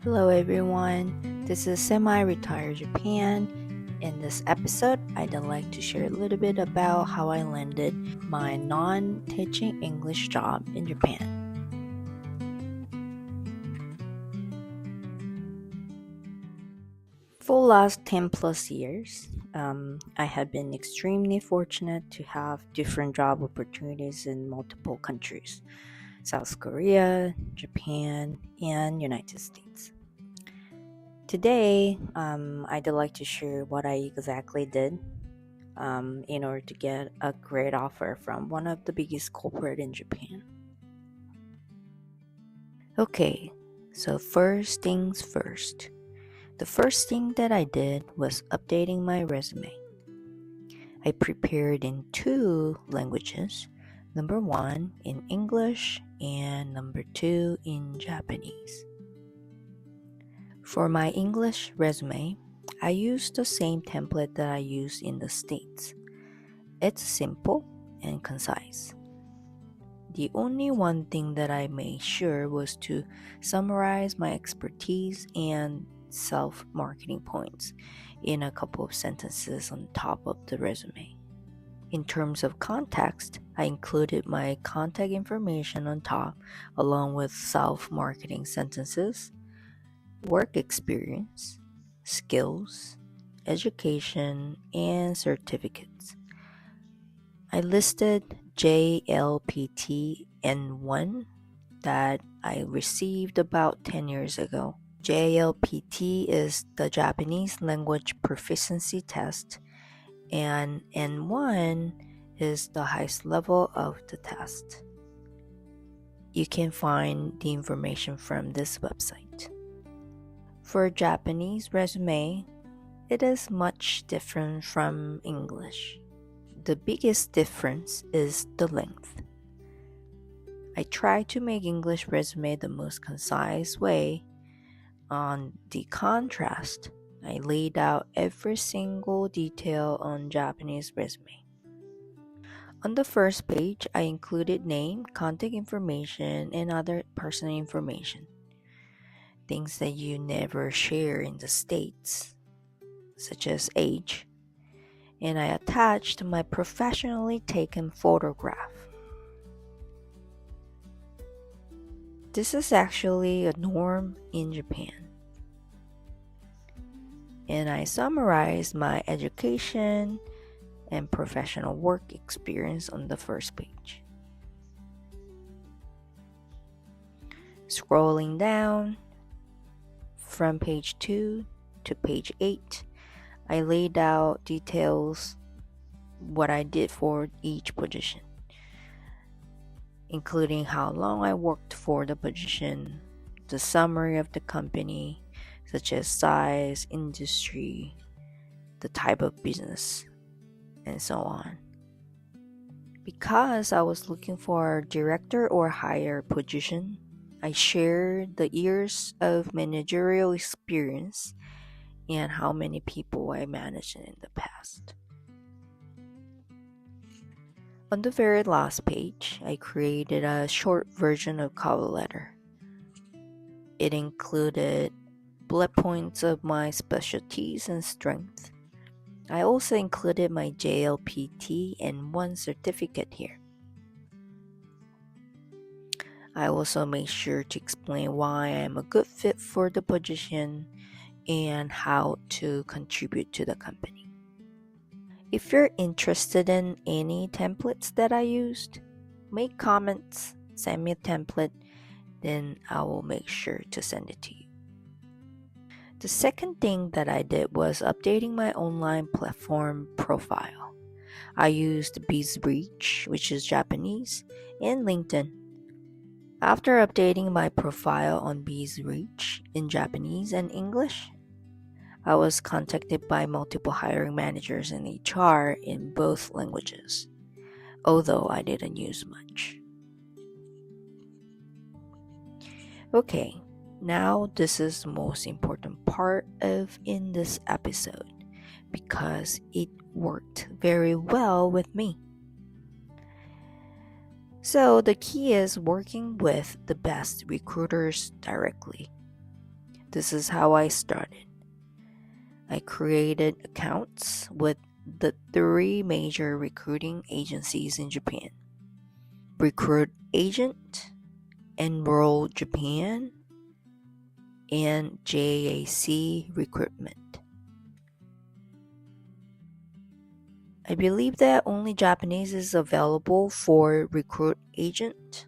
Hello everyone, this is Semi-Retired Japan. In this episode, I'd like to share a little bit about how I landed my non-teaching English job in Japan. For the last 10 plus years, I have been extremely fortunate to have different job opportunities in multiple countries: South Korea, Japan, and United States. Today, I'd like to share what I exactly did in order to get a great offer from one of the biggest corporate in Japan. Okay, so first things first. The first thing that I did was updating my resume. I prepared in two languages. Number one in English and number two in Japanese. For my English resume, I used the same template that I use in the States. It's simple and concise. The only one thing that I made sure was to summarize my expertise and self-marketing points in a couple of sentences on top of the resume. In terms of context, I included my contact information on top along with self-marketing sentences, work experience, skills, education, and certificates. I listed JLPT N1 that I received about 10 years ago. JLPT is the Japanese language proficiency test, and N1 is the highest level of the test. You can find the information from this website. For Japanese resume, it is much different from English. The biggest difference is the length. I try to make English resume the most concise way. On the contrast, I laid out every single detail on Japanese resume. On the first page, I included name, contact information, and other personal information. Things that you never share in the States, such as age. And I attached my professionally taken photograph. This is actually a norm in Japan. And I summarized my education and professional work experience on the first page. Scrolling down from page 2 to page 8, I laid out details what I did for each position, including how long I worked for the position, the summary of the company, such as size, industry, the type of business, and so on. Because I was looking for a director or higher position, I shared the years of managerial experience and how many people I managed in the past. On the very last page, I created a short version of cover letter. It included bullet points of my specialties and strengths. I also included my JLPT and one certificate here. I also made sure to explain why I am a good fit for the position and how to contribute to the company. If you're interested in any templates that I used, make comments, send me a template, then I will make sure to send it to you. The second thing that I did was updating my online platform profile. I used BizReach, which is Japanese, and LinkedIn. After updating my profile on BizReach in Japanese and English, I was contacted by multiple hiring managers and HR in both languages, although I didn't use much. Okay, now this is the most important part of in this episode because it worked very well with me. So the key is working with the best recruiters directly. This is how I started. I created accounts with the 3 major recruiting agencies in Japan: Recruit Agent, Enroll Japan, and JAC Recruitment. I believe that only Japanese is available for Recruit Agent.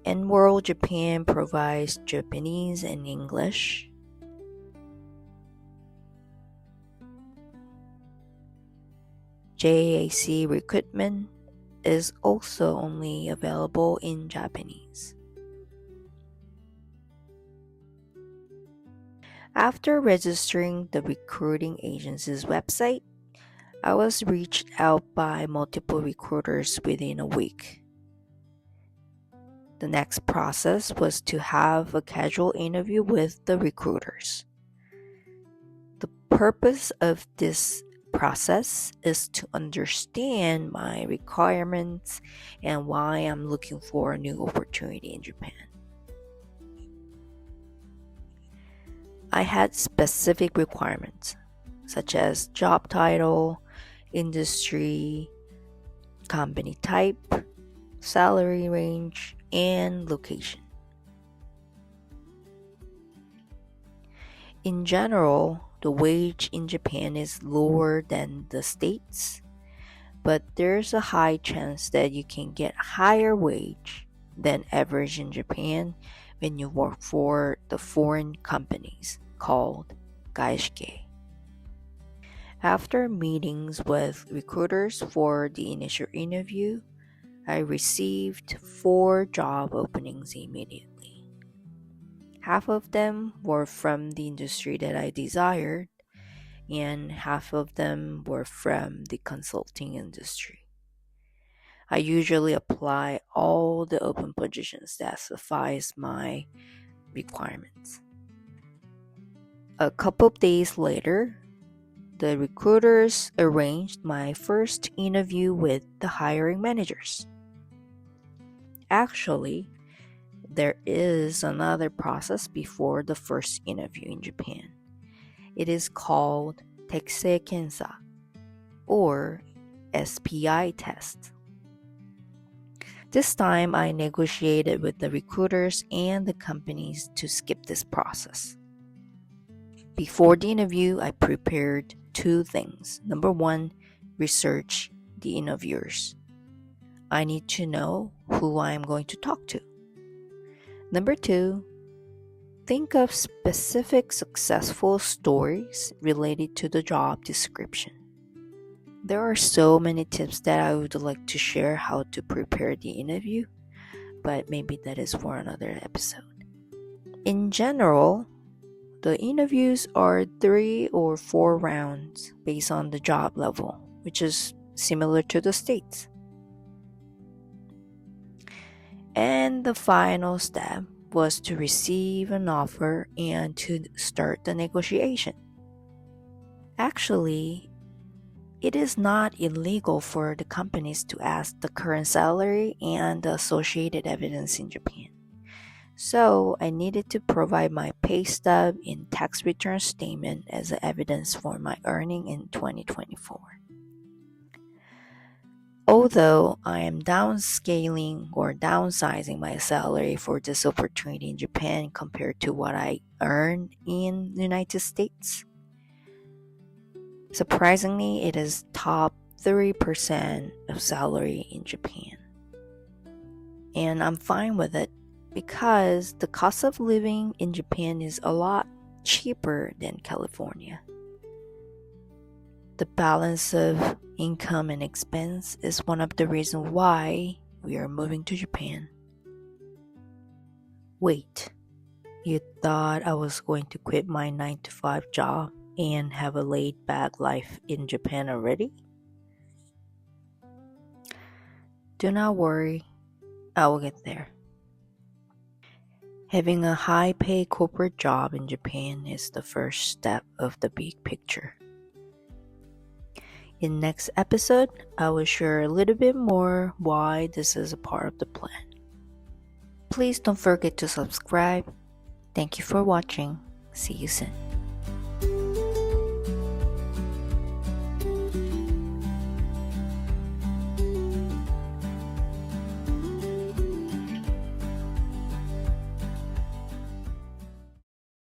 Enroll Japan provides Japanese and English. JAC Recruitment is also only available in Japanese. After registering the recruiting agency's website, I was reached out by multiple recruiters within a week. The next process was to have a casual interview with the recruiters. The purpose of this process is to understand my requirements and why I'm looking for a new opportunity in Japan. I had specific requirements such as job title, industry, company type, salary range, and location. In general, the wage in Japan is lower than the States, but there's a high chance that you can get higher wage than average in Japan when you work for the foreign companies called gaishike. After meetings with recruiters for the initial interview, I received 4 job openings immediately. Half of them were from the industry that I desired, and half of them were from the consulting industry. I usually apply all the open positions that suffice my requirements. A couple of days later, the recruiters arranged my first interview with the hiring managers. Actually, there is another process before the first interview in Japan. It is called Teksei Kensa, or SPI test. This time I negotiated with the recruiters and the companies to skip this process. Before the interview, I prepared 2 things. Number 1, research the interviewers. I need to know who I am going to talk to. Number 2, think of specific successful stories related to the job description. There are so many tips that I would like to share how to prepare the interview, but maybe that is for another episode. In general, the interviews are 3 or 4 rounds based on the job level, which is similar to the States. And the final step was to receive an offer and to start the negotiation. Actually, it is not illegal for the companies to ask the current salary and the associated evidence in Japan. So I needed to provide my pay stub and tax return statement as evidence for my earning in 2024. Although I am downscaling or downsizing my salary for this opportunity in Japan compared to what I earned in the United States, surprisingly, it is top 3% of salary in Japan. And I'm fine with it because the cost of living in Japan is a lot cheaper than California. The balance of income and expense is one of the reasons why we are moving to Japan. Wait, you thought I was going to quit my 9-to-5 job and have a laid-back life in Japan already? Do not worry, I will get there. Having a high-paid corporate job in Japan is the first step of the big picture. In next episode, I will share a little bit more why this is a part of the plan. Please don't forget to subscribe. Thank you for watching. See you soon.